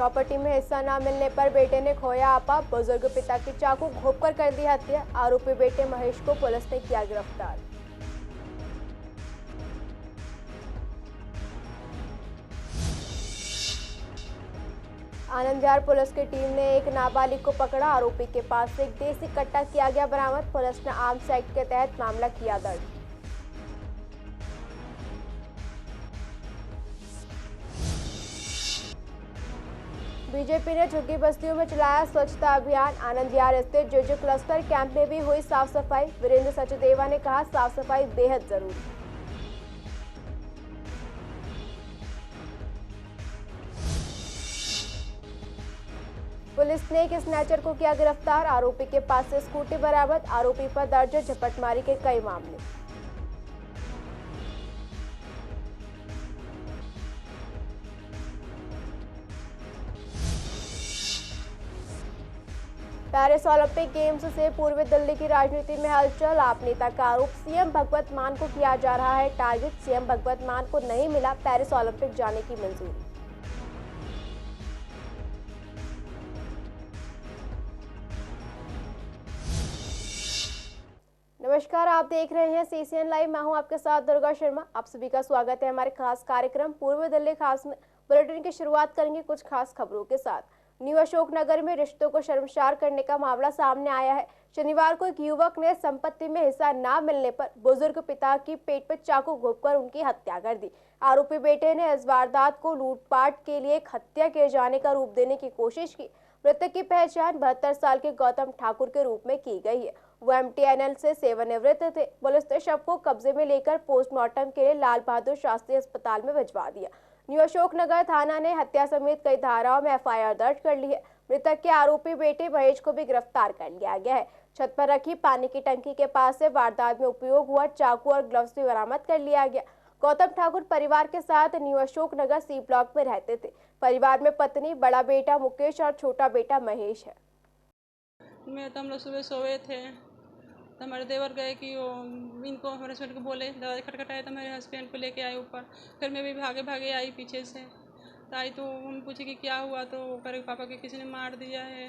Property में हिस्सा न मिलने पर बेटे ने खोया आपा, बुजुर्ग पिता की चाकू घोंपकर कर दी हत्या। आरोपी बेटे महेश को पुलिस ने किया गिरफ्तार। आनंद विहार पुलिस की टीम ने एक नाबालिग को पकड़ा। आरोपी के पास से एक देसी कट्टा किया गया बरामद। पुलिस ने आर्म्स एक्ट के तहत मामला किया दर्ज। बीजेपी ने झुग्गी बस्तियों में चलाया स्वच्छता अभियान। आनंद विहार स्थित जेजे क्लस्टर कैंप में भी हुई साफ सफाई। वीरेंद्र सचदेवा ने कहा, साफ सफाई बेहद जरूरी। पुलिस ने एक स्नैचर को किया गिरफ्तार। आरोपी के पास से स्कूटी बरामद। आरोपी पर दर्ज है झपटमारी के कई मामले। पेरिस ओलंपिक गेम्स से पूर्वी दिल्ली की राजनीति में हलचल। आप नेता का आरोप, सीएम भगवत मान को किया जा रहा है टारगेट। सीएम भगवत मान को नहीं मिला पेरिस ओलंपिक जाने की मंजूरी। नमस्कार, आप देख रहे हैं सीसीएन लाइव। मैं हूं आपके साथ दुर्गा शर्मा। आप सभी का स्वागत है हमारे खास कार्यक्रम पूर्वी दिल्ली खास में। बुलेटिन की शुरुआत करेंगे कुछ खास खबरों के साथ। न्यू अशोकनगर में रिश्तों को शर्मसार करने का मामला सामने आया है। शनिवार को एक युवक ने संपत्ति में हिस्सा न मिलने पर बुजुर्ग पिता की पेट पर चाकू घोंपकर उनकी हत्या कर दी। आरोपी बेटे ने इस वारदात को लूटपाट के लिए एक हत्या किए जाने का रूप देने की कोशिश की। मृतक की पहचान 72 साल के गौतम ठाकुर के रूप में की गई है। वो एमटीएनएल से सेवानिवृत्त थे। पुलिस ने शव को कब्जे में लेकर पोस्टमार्टम के लिए लाल बहादुर शास्त्री अस्पताल में भिजवा दिया। न्यू अशोकनगर थाना ने हत्या समेत कई धाराओं में एफआईआर दर्ज कर ली है। मृतक के आरोपी बेटे महेश को भी गिरफ्तार कर लिया गया है। छत पर रखी पानी की टंकी के पास से वारदात में उपयोग हुआ चाकू और ग्लव्स भी बरामद कर लिया गया। गौतम ठाकुर परिवार के साथ न्यू अशोकनगर सी ब्लॉक में रहते थे। परिवार में पत्नी, बड़ा बेटा मुकेश और छोटा बेटा महेश है। हम लोग सुबह सोए थे तो हमारे देवर गए कि वो इनको हमारे हस्बैंड को बोले, दरवाजा खटखटाया तो मेरे हस्बैंड को लेके आए ऊपर। फिर मैं भी भागे भागे आई पीछे से। तो आई तो हम पूछे कि क्या हुआ, तो वो करे पापा के किसी ने मार दिया है।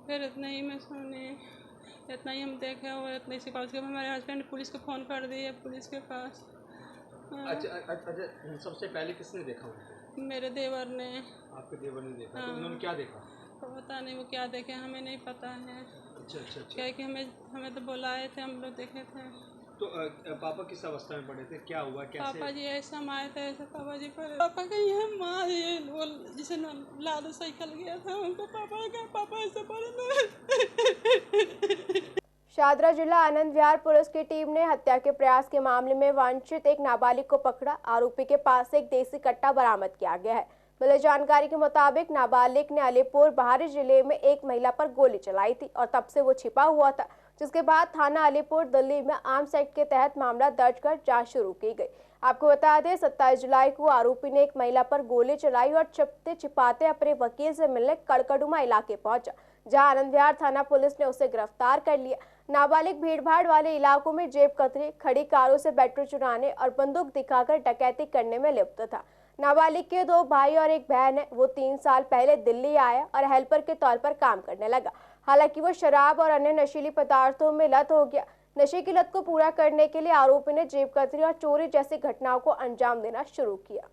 फिर इतना ही मैं सुने, इतना ही हम देखे और इतने से पास हमारे हस्बैंड पुलिस को फ़ोन कर दिए, पुलिस के पास। अच्छा, सबसे पहले किसने देखा उनको? मेरे देवर ने। आपके देवर ने देखा? हाँ। तो उन्होंने क्या देखा? तो पता नहीं वो क्या देखे, हमें नहीं पता है। अच्छा। क्या कि हमें तो बुलाए थे, हम लोग देखे थे। तो पापा किस अवस्था में पड़े थे, क्या हुआ, कैसे? पापा जी ऐसा मारे थे, ऐसे पापा जी पर पापा का ये माँ ये वो जिसे लाद साइकिल गया था उनको पापा ऐसे पड़े। शादरा जिला आनंद विहार पुलिस की टीम ने हत्या के प्रयास के मामले में वांछित एक नाबालिग को पकड़ा। आरोपी के पास से एक देसी कट्टा बरामद किया गया है। मिली जानकारी के मुताबिक नाबालिग ने अलीपुर बाहरी जिले में एक महिला पर गोली चलाई थी और तब से वो छिपा हुआ था, जिसके बाद थाना अलीपुर दिल्ली में आर्म्स एक्ट के तहत मामला दर्ज कर जांच शुरू की गई। आपको बता दें, 27 जुलाई को आरोपी ने एक महिला पर गोली चलाई और छिपते छिपाते अपने वकील से मिलने कड़कड़ुमा इलाके पहुंचा, जहां आनंद विहार थाना पुलिस ने उसे गिरफ्तार कर लिया। नाबालिग भीड़भाड़ वाले इलाकों में जेब कतरी, खड़ी कारों से बैटरी चुराने और बंदूक दिखाकर डकैती करने में लिप्त था। नाबालिग के 2 भाई और एक बहन है। वो 3 साल पहले दिल्ली आया और हेल्पर के तौर पर काम करने लगा। हालांकि वो शराब और अन्य नशीली पदार्थों में लत हो गया। नशे की लत को पूरा करने के लिए आरोपी ने जेब कतरी और चोरी जैसी घटनाओं को अंजाम देना शुरू किया।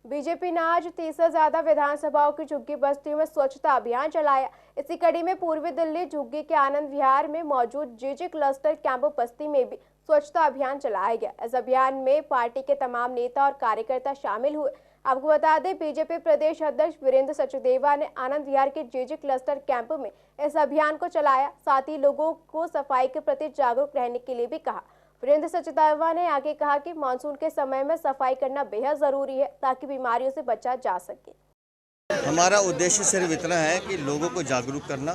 बीजेपी ने आज 30 से ज्यादा विधानसभाओं की झुग्गी बस्तियों में स्वच्छता अभियान चलाया। इसी कड़ी में पूर्वी दिल्ली झुग्गी के आनंद विहार में मौजूद जेजे क्लस्टर कैंप बस्ती में भी स्वच्छता अभियान चलाया गया। इस अभियान में पार्टी के तमाम नेता और कार्यकर्ता शामिल हुए। आपको बता दें, बीजेपी प्रदेश अध्यक्ष वीरेंद्र सचदेवा ने आनंद विहार के जेजे क्लस्टर कैंप में इस अभियान को चलाया। साथ ही लोगों को सफाई के प्रति जागरूक रहने के लिए भी कहा। वीरेंद्र सचदेवा ने आगे कहा कि मानसून के समय में सफाई करना बेहद जरूरी है ताकि बीमारियों से बचा जा सके। हमारा उद्देश्य सिर्फ इतना है कि लोगों को जागरूक करना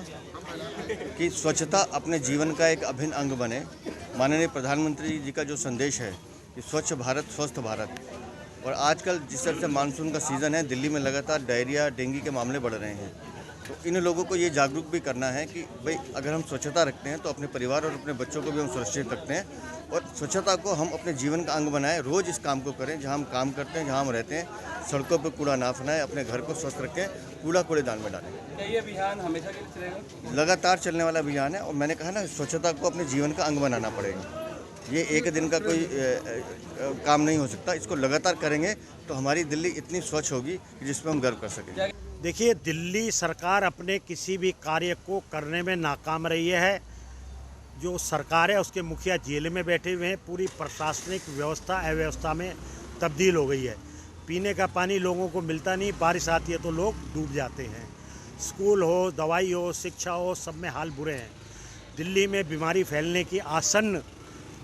कि स्वच्छता अपने जीवन का एक अभिन्न अंग बने। माननीय प्रधानमंत्री जी का जो संदेश है कि स्वच्छ भारत स्वस्थ भारत, और आजकल जिस तरह से मानसून का सीज़न है, दिल्ली में लगातार डायरिया डेंगू के मामले बढ़ रहे हैं। तो इन लोगों को ये जागरूक भी करना है कि भाई अगर हम स्वच्छता रखते हैं तो अपने परिवार और अपने बच्चों को भी हम सुरक्षित रखते हैं और स्वच्छता को हम अपने जीवन का अंग बनाएं। रोज़ इस काम को करें, जहां हम काम करते हैं, जहां हम रहते हैं, सड़कों पर कूड़ा ना फैलाएं, अपने घर को स्वस्थ रखें, कूड़ा कूड़ेदान में डालें। क्या ये अभियान हमेशा के लिए चलेगा? लगातार चलने वाला अभियान है और मैंने कहा ना, स्वच्छता को अपने जीवन का अंग बनाना पड़ेगा। ये एक दिन का कोई काम नहीं हो सकता, इसको लगातार करेंगे तो हमारी दिल्ली इतनी स्वच्छ होगी कि जिस पर हम गर्व कर सकें। देखिए, दिल्ली सरकार अपने किसी भी कार्य को करने में नाकाम रही है। जो सरकार है उसके मुखिया जेल में बैठे हुए हैं, पूरी प्रशासनिक व्यवस्था अव्यवस्था में तब्दील हो गई है। पीने का पानी लोगों को मिलता नहीं, बारिश आती है तो लोग डूब जाते हैं। स्कूल हो, दवाई हो, शिक्षा हो, सब में हाल बुरे हैं। दिल्ली में बीमारी फैलने की आसन्न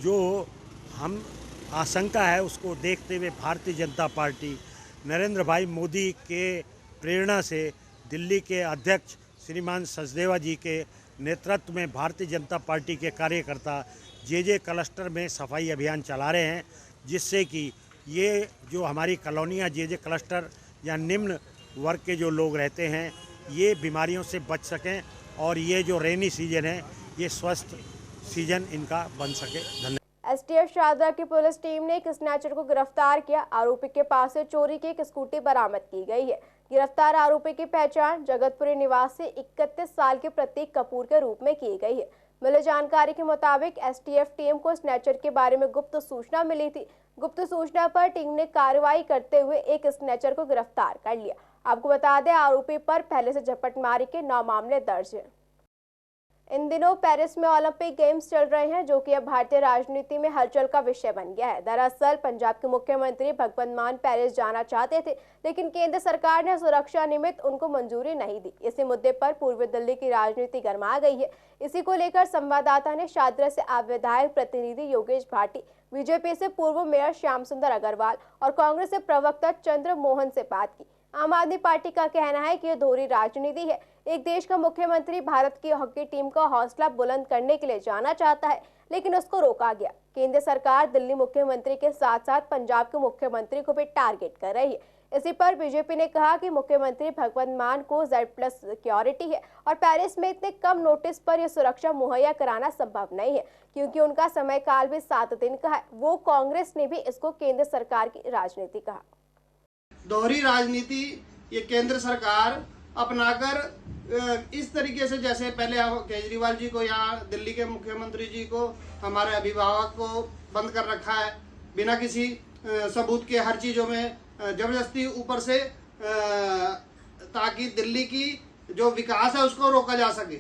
जो हम आशंका है, उसको देखते हुए भारतीय जनता पार्टी नरेंद्र भाई मोदी के प्रेरणा से दिल्ली के अध्यक्ष श्रीमान सचदेवा जी के नेतृत्व में भारतीय जनता पार्टी के कार्यकर्ता जे क्लस्टर में सफाई अभियान चला रहे हैं, जिससे कि ये जो हमारी कॉलोनियाँ जे क्लस्टर या निम्न वर्ग के जो लोग रहते हैं, ये बीमारियों से बच सकें और ये जो रेनी सीजन है ये स्वस्थ सीजन इनका बन सके। धन्यवाद। एसटीएफ शारदा की पुलिस टीम ने एक स्नैचर को गिरफ्तार किया। आरोपी के पास से चोरी की एक स्कूटी बरामद की गई है। गिरफ्तार आरोपी की पहचान जगतपुरी निवासी 31 साल के प्रतीक कपूर के रूप में की गई है। मिली जानकारी के मुताबिक एसटीएफ टीम को स्नैचर के बारे में गुप्त सूचना मिली थी। गुप्त सूचना पर टीम ने कार्रवाई करते हुए एक स्नैचर को गिरफ्तार कर लिया। आपको बता दें, आरोपी पर पहले से झपटमारी के 9 मामले दर्ज हैं। इन दिनों पेरिस में ओलंपिक गेम्स चल रहे हैं, जो कि अब भारतीय राजनीति में हलचल का विषय बन गया है। दरअसल पंजाब के मुख्यमंत्री भगवंत मान पेरिस जाना चाहते थे, लेकिन केंद्र सरकार ने सुरक्षा निमित्त उनको मंजूरी नहीं दी। इसी मुद्दे पर पूर्वी दिल्ली की राजनीति गर्मा गई है। इसी को लेकर संवाददाता ने शादरा से आप विधायक प्रतिनिधि योगेश भाटी, बीजेपी से पूर्व मेयर श्याम सुंदर अग्रवाल और कांग्रेस से प्रवक्ता चंद्र मोहन से बात की। आम आदमी पार्टी का कहना है कि यह दोहरी राजनीति है। एक देश का मुख्यमंत्री भारत की हॉकी टीम का हौसला बुलंद करने के लिए जाना चाहता है, लेकिन उसको रोका गया। केंद्र सरकार दिल्ली मुख्यमंत्री के साथ साथ पंजाब के मुख्यमंत्री को भी टारगेट कर रही है। इसी पर बीजेपी ने कहा कि मुख्यमंत्री भगवंत मान को Z+ सिक्योरिटी है और पेरिस में इतने कम नोटिस पर यह सुरक्षा मुहैया कराना संभव नहीं है, क्योंकि उनका समय काल भी 7 दिन का है। वो कांग्रेस ने भी इसको केंद्र सरकार की राजनीति कहा। दोहरी राजनीति ये केंद्र सरकार अपनाकर इस तरीके से, जैसे पहले केजरीवाल जी को, यहाँ दिल्ली के मुख्यमंत्री जी को, हमारे अभिभावक को बंद कर रखा है बिना किसी सबूत के, हर चीज़ों में जबरदस्ती ऊपर से, ताकि दिल्ली की जो विकास है उसको रोका जा सके।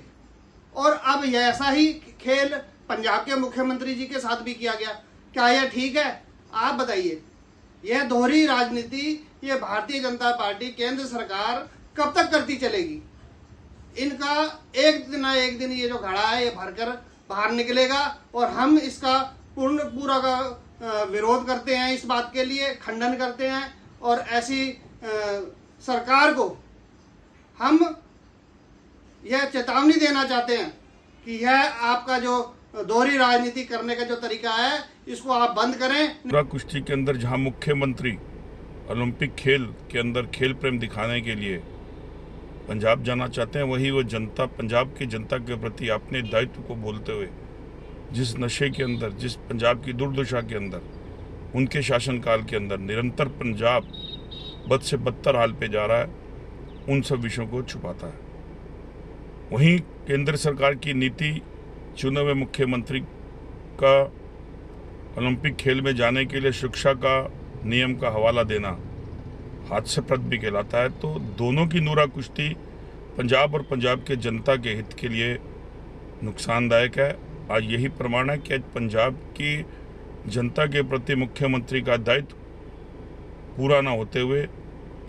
और अब ऐसा ही खेल पंजाब के मुख्यमंत्री जी के साथ भी किया गया। क्या यह ठीक है? आप बताइए। यह दोहरी राजनीति ये भारतीय जनता पार्टी, केंद्र सरकार कब तक करती चलेगी? इनका एक दिन ना एक दिन ये जो घड़ा है ये भरकर बाहर निकलेगा और हम इसका पूरा का विरोध करते हैं, इस बात के लिए खंडन करते हैं। और ऐसी सरकार को हम यह चेतावनी देना चाहते हैं कि यह आपका जो दोहरी राजनीति करने का जो तरीका है, इसको आप बंद करें। कुश्ती के अंदर जहां मुख्यमंत्री ओलंपिक खेल के अंदर खेल प्रेम दिखाने के लिए पंजाब जाना चाहते हैं, वही वो जनता, पंजाब की जनता के प्रति अपने दायित्व को बोलते हुए जिस नशे के अंदर, जिस पंजाब की दुर्दशा के अंदर, उनके शासनकाल के अंदर निरंतर पंजाब बद से बदतर हाल पे जा रहा है, उन सब विषयों को छुपाता है। वहीं केंद्र सरकार की नीति चुने हुए मुख्यमंत्री का ओलंपिक खेल में जाने के लिए शिक्षा का नियम का हवाला देना हास्यास्पद भी कहलाता है। तो दोनों की नूरा कुश्ती पंजाब और पंजाब के जनता के हित के लिए नुकसानदायक है। आज यही प्रमाण है कि आज पंजाब की जनता के प्रति मुख्यमंत्री का दायित्व पूरा न होते हुए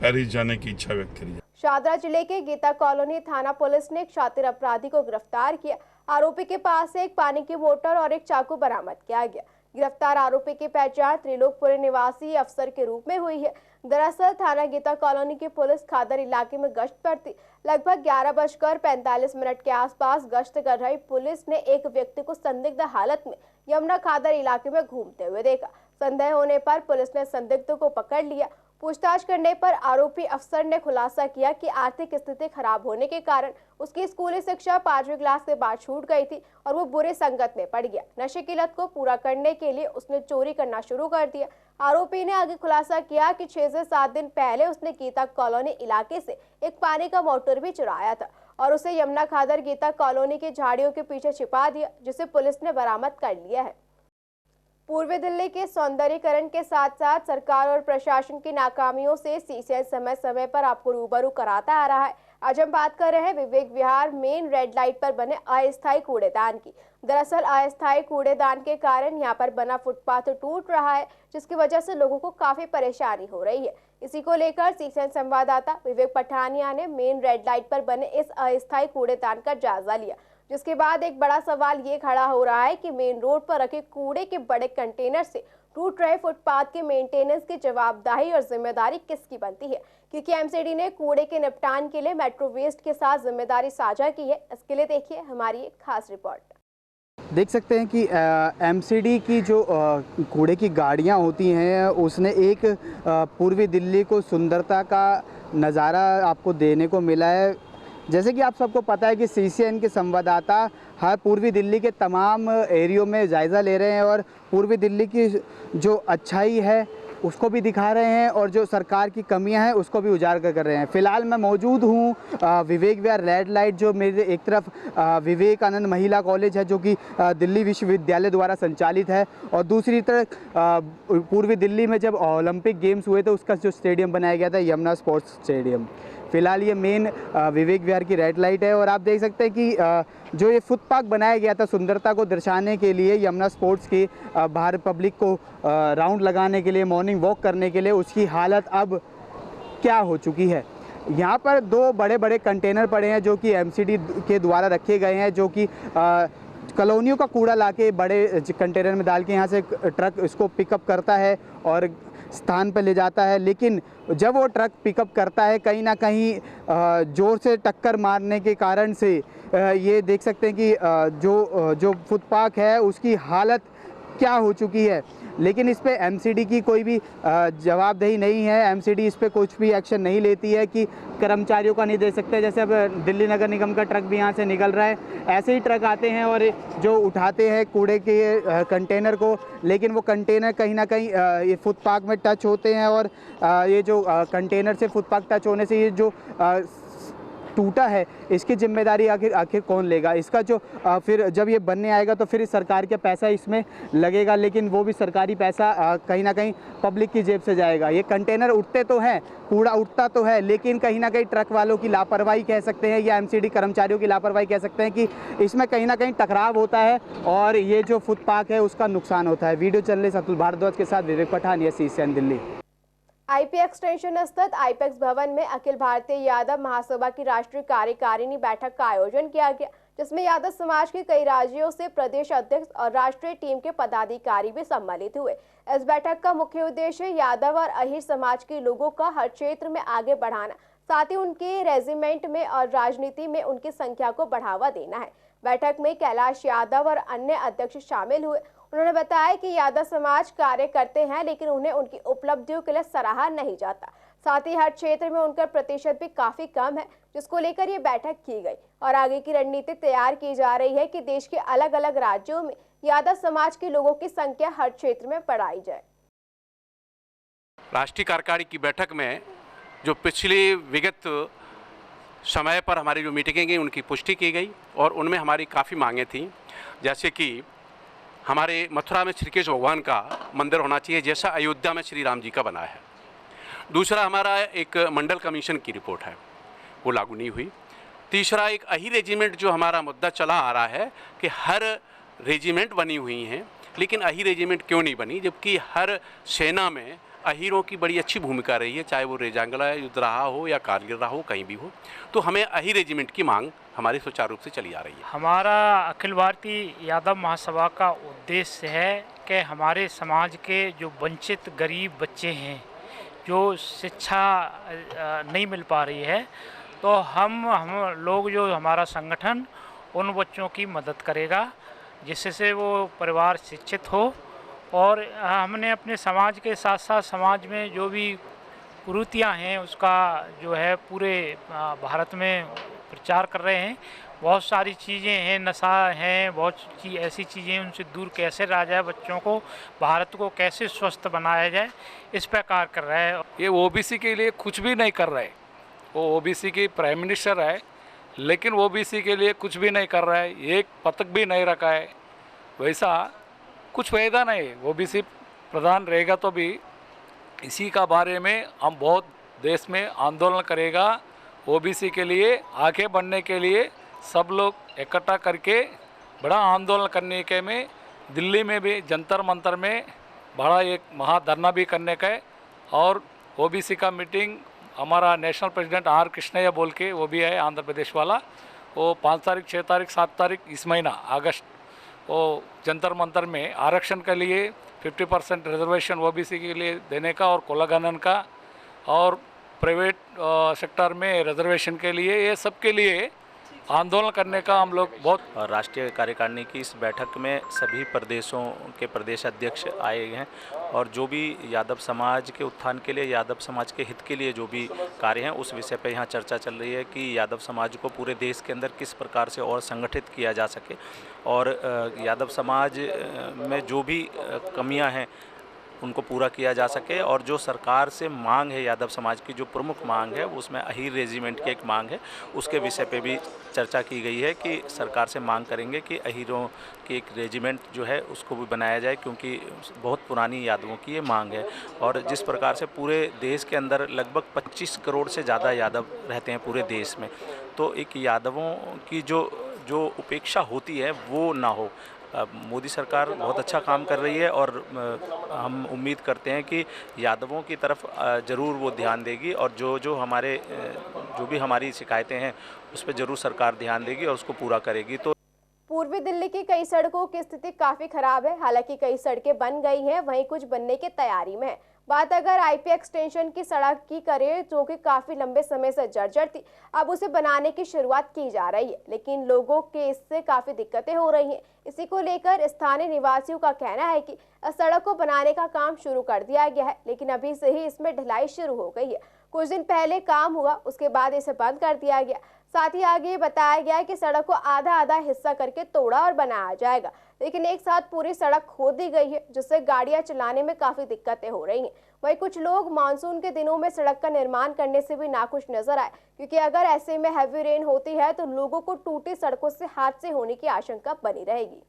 पेरिस जाने की इच्छा व्यक्त करी। शादरा जिले के गीता कॉलोनी थाना पुलिस ने एक शातिर अपराधी को गिरफ्तार किया। आरोपी के पास से एक पानी की बोतल और एक चाकू बरामद किया गया। गिरफ्तार आरोपी की पहचान त्रिलोकपुरी निवासी अफसर के रूप में हुई है। दरअसल थाना गीता कॉलोनी की पुलिस खादर इलाके में गश्त पर थी। लगभग 11:45 के आसपास गश्त कर रही पुलिस ने एक व्यक्ति को संदिग्ध हालत में यमुना खादर इलाके में घूमते हुए देखा। संदेह होने पर पुलिस ने संदिग्ध को पकड़ लिया। पूछताछ करने पर आरोपी अफसर ने खुलासा किया कि आर्थिक स्थिति खराब होने के कारण उसकी स्कूली शिक्षा 5वीं क्लास के बाद छूट गई थी और वो बुरे संगत में पड़ गया। नशे की लत को पूरा करने के लिए उसने चोरी करना शुरू कर दिया। आरोपी ने आगे खुलासा किया कि 6 से 7 दिन पहले उसने गीता कॉलोनी इलाके से एक पानी का मोटर भी चुराया था और उसे यमुना खादर गीता कॉलोनी की झाड़ियों के पीछे छिपा दिया, जिसे पुलिस ने बरामद कर लिया है। पूर्वी दिल्ली के सौंदर्यीकरण के साथ साथ सरकार और प्रशासन की नाकामियों से सीसीएन समय समय पर आपको रूबरू कराता आ रहा है। आज हम बात कर रहे हैं Vivek Vihar main red light पर बने अस्थायी कूड़ेदान की। दरअसल अस्थायी कूड़ेदान के कारण यहां पर बना फुटपाथ टूट रहा है, जिसकी वजह से लोगों को काफी परेशानी हो रही है। इसी को लेकर सीसीएन संवाददाता विवेक पठानिया ने मेन रेड लाइट पर बने इस अस्थायी कूड़ेदान का जायजा लिया, जिसके बाद एक बड़ा सवाल ये खड़ा हो रहा है कि मेन रोड पर रखे कूड़े के बड़े कंटेनर से टूट रहे फुटपाथ के मेंटेनेंस की जवाबदेही और जिम्मेदारी किसकी बनती है, क्योंकि एमसीडी ने कूड़े के निपटान के लिए मेट्रो वेस्ट के साथ जिम्मेदारी साझा की है। इसके लिए देखिए हमारी एक खास रिपोर्ट। देख सकते हैं कि एमसीडी की जो कूड़े की गाड़ियां होती हैं उसने एक पूर्वी दिल्ली को सुंदरता का नज़ारा आपको देने को मिला है। जैसे कि आप सबको पता है कि सीसीएन के संवाददाता हर पूर्वी दिल्ली के तमाम एरियो में जायज़ा ले रहे हैं और पूर्वी दिल्ली की जो अच्छाई है उसको भी दिखा रहे हैं और जो सरकार की कमियां हैं उसको भी उजागर कर रहे हैं। फ़िलहाल मैं मौजूद हूं विवेक विहार रेड लाइट, जो मेरे एक तरफ विवेकानंद महिला कॉलेज है जो कि दिल्ली विश्वविद्यालय द्वारा संचालित है, और दूसरी तरफ पूर्वी दिल्ली में जब ओलंपिक गेम्स हुए थे उसका जो स्टेडियम बनाया गया था यमुना स्पोर्ट्स स्टेडियम। फ़िलहाल ये मेन विवेक विहार की रेड लाइट है और आप देख सकते हैं कि जो ये फुटपाथ बनाया गया था सुंदरता को दर्शाने के लिए यमुना स्पोर्ट्स की बाहर पब्लिक को राउंड लगाने के लिए, मॉर्निंग वॉक करने के लिए, उसकी हालत अब क्या हो चुकी है। यहाँ पर 2 बड़े बड़े कंटेनर पड़े हैं जो कि एमसीडी के द्वारा रखे गए हैं, जो कि कॉलोनियों का कूड़ा लाके बड़े कंटेनर में डाल के यहाँ से ट्रक इसको पिकअप करता है और स्थान पर ले जाता है। लेकिन जब वो ट्रक पिकअप करता है कहीं ना कहीं ज़ोर से टक्कर मारने के कारण से ये देख सकते हैं कि जो फुटपाथ है उसकी हालत क्या हो चुकी है। लेकिन इस पे एमसीडी की कोई भी जवाबदेही नहीं है। एमसीडी इस पे कुछ भी एक्शन नहीं लेती है कि कर्मचारियों का नहीं दे सकते। जैसे अब दिल्ली नगर निगम का ट्रक भी यहाँ से निकल रहा है, ऐसे ही ट्रक आते हैं और जो उठाते हैं कूड़े के कंटेनर को, लेकिन वो कंटेनर कहीं ना कहीं ये फुटपाथ में टच होते हैं और ये जो कंटेनर से फुटपाथ टच होने से ये जो टूटा है इसकी जिम्मेदारी आखिर कौन लेगा। इसका जो फिर जब ये बनने आएगा तो फिर सरकार का पैसा इसमें लगेगा, लेकिन वो भी सरकारी पैसा कहीं ना कहीं पब्लिक की जेब से जाएगा। ये कंटेनर उठते तो हैं, कूड़ा उठता तो है, लेकिन कहीं ना कहीं ट्रक वालों की लापरवाही कह सकते हैं या एमसीडी कर्मचारियों की लापरवाही कह सकते हैं कि इसमें कहीं ना कहीं टकराव होता है और ये जो फुटपाथ है उसका नुकसान होता है। वीडियो जर्नलिस्ट अतुल भारद्वाज के साथ Vivek Pathania, CCN Delhi. IP extension स्थित आईपेक्स भवन में अखिल भारतीय यादव महासभा की राष्ट्रीय कार्यकारिणी बैठक का आयोजन किया गया, जिसमें यादव समाज के कई राज्यों से प्रदेश अध्यक्ष और राष्ट्रीय टीम के पदाधिकारी भी सम्मिलित हुए। इस बैठक का मुख्य उद्देश्य यादव और अहीर समाज के लोगों का हर क्षेत्र में आगे बढ़ाना, साथ ही उनके रेजिमेंट में और राजनीति में उनकी संख्या को बढ़ावा देना है। बैठक में कैलाश यादव और अन्य अध्यक्ष शामिल हुए। उन्होंने बताया कि यादव समाज कार्य करते हैं, लेकिन उन्हें उनकी उपलब्धियों के लिए सराहा नहीं जाता। साथ ही हर क्षेत्र में उनका प्रतिशत भी काफी कम है, जिसको लेकर ये बैठक की गई और आगे की रणनीति तैयार की जा रही है कि देश के अलग अलग राज्यों में यादव समाज के लोगों की संख्या हर क्षेत्र में बढ़ाई जाए। राष्ट्रीय कार्यकारिणी की बैठक में जो पिछले विगत समय पर हमारी जो मीटिंगें गई उनकी पुष्टि की गई और उनमें हमारी काफ़ी मांगें थीं, जैसे कि हमारे मथुरा में श्री कृष्ण भगवान का मंदिर होना चाहिए जैसा अयोध्या में श्री राम जी का बना है। दूसरा, हमारा एक मंडल कमीशन की रिपोर्ट है, वो लागू नहीं हुई। तीसरा, एक अहीर रेजिमेंट जो हमारा मुद्दा चला आ रहा है कि हर रेजिमेंट बनी हुई हैं, लेकिन अहीर रेजिमेंट क्यों नहीं बनी, जबकि हर सेना में अहीरों की बड़ी अच्छी भूमिका रही है, चाहे वो रेजांगला युद्ध रहा हो या कारगिल रहा हो, कहीं भी हो। तो हमें अहीर रेजिमेंट की मांग हमारी सुचारू रूप से चली आ रही है। हमारा अखिल भारतीय यादव महासभा का उद्देश्य है कि हमारे समाज के जो वंचित गरीब बच्चे हैं, जो शिक्षा नहीं मिल पा रही है, तो हम लोग जो हमारा संगठन उन बच्चों की मदद करेगा जिससे वो परिवार शिक्षित हो। और हमने अपने समाज के साथ साथ समाज में जो भी कुरीतियाँ हैं उसका जो है पूरे भारत में प्रचार कर रहे हैं। बहुत सारी चीज़ें हैं, नशा हैं, बहुत ऐसी चीज़ें उनसे दूर कैसे रहा जाए, बच्चों को, भारत को कैसे स्वस्थ बनाया जाए, इस प्रकार कर रहा है। ये ओबीसी के लिए कुछ भी नहीं कर रहे। वो ओबीसी की प्राइम मिनिस्टर है, लेकिन ओबीसी के लिए कुछ भी नहीं कर रहा है, एक पदक भी नहीं रखा है। वैसा कुछ फायदा नहीं। ओबीसी प्रधान रहेगा तो भी इसी का बारे में हम बहुत देश में आंदोलन करेगा। ओबीसी के लिए आगे बढ़ने के लिए सब लोग इकट्ठा करके बड़ा आंदोलन करने के में दिल्ली में भी जंतर मंतर में बड़ा एक महाधरना भी करने का है। और ओबीसी का मीटिंग हमारा नेशनल प्रेसिडेंट आर कृष्णैया बोल के वो भी है आंध्र प्रदेश वाला, वो 5 तारीख 6 तारीख 7 तारीख इस महीना अगस्त वो जंतर मंतर में आरक्षण के लिए 50% रिजर्वेशन ओबीसी के लिए देने का और कुलगणन का और प्राइवेट सेक्टर में रिजर्वेशन के लिए, ये सब के लिए आंदोलन करने का हम लोग बहुत। राष्ट्रीय कार्यकारिणी की इस बैठक में सभी प्रदेशों के प्रदेश अध्यक्ष आए हैं और जो भी यादव समाज के उत्थान के लिए, यादव समाज के हित के लिए जो भी कार्य हैं उस विषय पर यहाँ चर्चा चल रही है कि यादव समाज को पूरे देश के अंदर किस प्रकार से और संगठित किया जा सके और यादव समाज में जो भी कमियाँ हैं उनको पूरा किया जा सके। और जो सरकार से मांग है यादव समाज की, जो प्रमुख मांग है उसमें अहीर रेजिमेंट की एक मांग है, उसके विषय पे भी चर्चा की गई है कि सरकार से मांग करेंगे कि अहीरों की एक रेजिमेंट जो है उसको भी बनाया जाए, क्योंकि बहुत पुरानी यादवों की ये मांग है। और जिस प्रकार से पूरे देश के अंदर लगभग 25 करोड़ से ज़्यादा यादव रहते हैं पूरे देश में, तो एक यादवों की जो उपेक्षा होती है वो ना हो। मोदी सरकार बहुत अच्छा काम कर रही है और हम उम्मीद करते हैं कि यादवों की तरफ ज़रूर वो ध्यान देगी और जो भी हमारी शिकायतें हैं उस पर ज़रूर सरकार ध्यान देगी और उसको पूरा करेगी। तो पूर्वी दिल्ली की कई सड़कों की स्थिति काफी खराब है। हालांकि कई सड़कें बन गई हैं, वहीं कुछ बनने की तैयारी में है। बात अगर आईपी एक्सटेंशन की सड़क की करें जो कि काफी लंबे समय से जर्जर थी, अब उसे बनाने की शुरुआत की जा रही है, लेकिन लोगों के इससे काफी दिक्कतें हो रही हैं। इसी को लेकर स्थानीय निवासियों का कहना है कि सड़क को बनाने का काम शुरू कर दिया गया है, लेकिन अभी से ही इसमें ढलाई शुरू हो गई है। कुछ दिन पहले काम हुआ, उसके बाद इसे बंद कर दिया गया। साथ ही आगे बताया गया है कि सड़क को आधा आधा हिस्सा करके तोड़ा और बनाया जाएगा, लेकिन एक साथ पूरी सड़क खोद दी गई है, जिससे गाड़ियां चलाने में काफी दिक्कतें हो रही हैं। वहीं कुछ लोग मानसून के दिनों में सड़क का निर्माण करने से भी नाखुश नजर आए, क्योंकि अगर ऐसे में हैवी रेन होती है तो लोगों को टूटी सड़कों से हादसे होने की आशंका बनी रहेगी।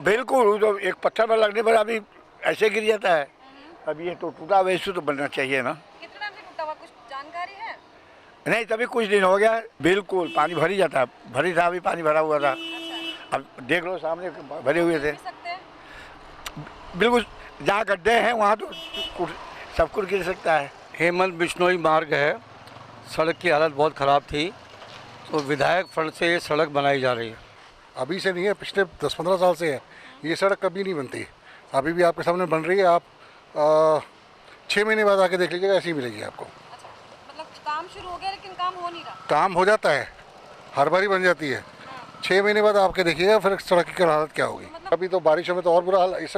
बिल्कुल, तो एक पत्थर पर लगने पर अभी ऐसे गिर जाता है। अब ये तो टूटा वैसे तो बनना चाहिए ना। कितना भी टूटा हुआ, कुछ जानकारी है? नहीं, तभी कुछ दिन हो गया, बिल्कुल पानी भर ही जाता है। भरी था, अभी पानी भरा हुआ था। अब देख लो सामने भरे हुए थे। बिल्कुल, जहाँ गड्ढे हैं वहाँ तो सब कुछ गिर सकता है। हेमंत बिश्नोई मार्ग है, सड़क की हालत बहुत ख़राब थी, तो विधायक फंड से ये सड़क बनाई जा रही है। अभी से नहीं है, पिछले 10-15 साल से है। ये सड़क कभी नहीं बनती, अभी भी आपके सामने बन रही है। आप 6 महीने बाद आके देख लीजिएगा, ऐसी मिलेगी आपको। अच्छा, मतलब काम शुरू हो गया लेकिन काम हो नहीं रहा। काम हो जाता है, हर बारी बन जाती है। 6 महीने बाद आपके देखिएगा फिर सड़क की हालत क्या होगी। अभी तो बारिशों में तो और बुरा हाल। इस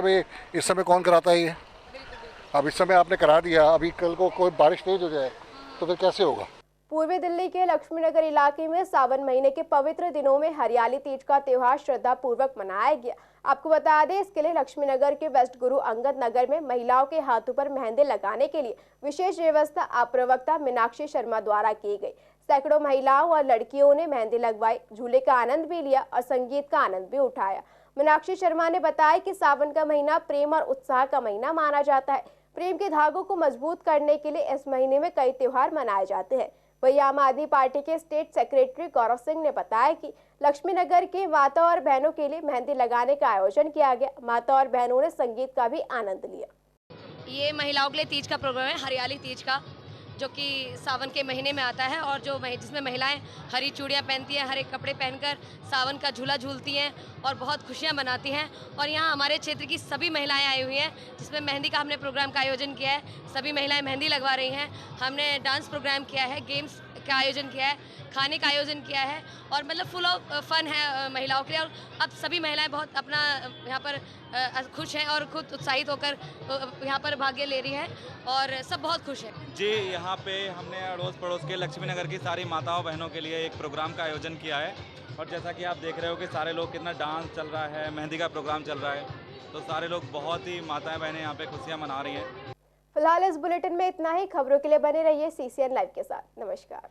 समय कौन कराता है ये? अब इस समय आपने करा दिया, अभी कल को कोई बारिश तेज हो जाए तो फिर कैसे होगा। पूर्वी दिल्ली के लक्ष्मीनगर इलाके में सावन महीने के पवित्र दिनों में हरियाली तीज का त्योहार श्रद्धा पूर्वक मनाया गया। आपको बता दें, इसके लिए लक्ष्मीनगर के वेस्ट गुरु अंगद नगर में महिलाओं के हाथों पर मेहंदी लगाने के लिए विशेष व्यवस्था आप प्रवक्ता मीनाक्षी शर्मा द्वारा की गई। सैकड़ों महिलाओं और लड़कियों ने मेहंदी लगवाई, झूले का आनंद भी लिया और संगीत का आनंद भी उठाया। मीनाक्षी शर्मा ने बताया कि सावन का महीना प्रेम और उत्साह का महीना माना जाता है। प्रेम के धागों को मजबूत करने के लिए इस महीने में कई त्योहार मनाए जाते हैं। वहीं आम आदमी पार्टी के स्टेट सेक्रेटरी गौरव सिंह ने बताया कि लक्ष्मीनगर के माता और बहनों के लिए मेहंदी लगाने का आयोजन किया गया। माता और बहनों ने संगीत का भी आनंद लिया। ये महिलाओं के लिए तीज का प्रोग्राम है, हरियाली तीज का, जो कि सावन के महीने में आता है और जिसमें महिलाएं हरी चूड़ियां पहनती हैं, हरे कपड़े पहनकर सावन का झूला झूलती हैं और बहुत खुशियां मनाती हैं। और यहाँ हमारे क्षेत्र की सभी महिलाएं आई हुई हैं, जिसमें मेहंदी का हमने प्रोग्राम का आयोजन किया है। सभी महिलाएं मेहंदी लगवा रही हैं। हमने डांस प्रोग्राम किया है, गेम्स का आयोजन किया है, खाने का आयोजन किया है और मतलब फुल ऑफ फन है महिलाओं के लिए। और अब सभी महिलाएं बहुत अपना यहाँ पर खुश हैं और खुद उत्साहित होकर यहाँ पर भाग्य ले रही हैं और सब बहुत खुश हैं। जी, यहाँ पे हमने अड़ोस पड़ोस के लक्ष्मी नगर की सारी माताओं बहनों के लिए एक प्रोग्राम का आयोजन किया है और जैसा कि आप देख रहे हो कि सारे लोग कितना डांस चल रहा है, मेहंदी का प्रोग्राम चल रहा है, तो सारे लोग बहुत ही माताएं बहनें यहाँ पे खुशियाँ मना रही हैं। फिलहाल इस बुलेटिन में इतना ही। खबरों के लिए बने रहिए CCN लाइव के साथ। नमस्कार।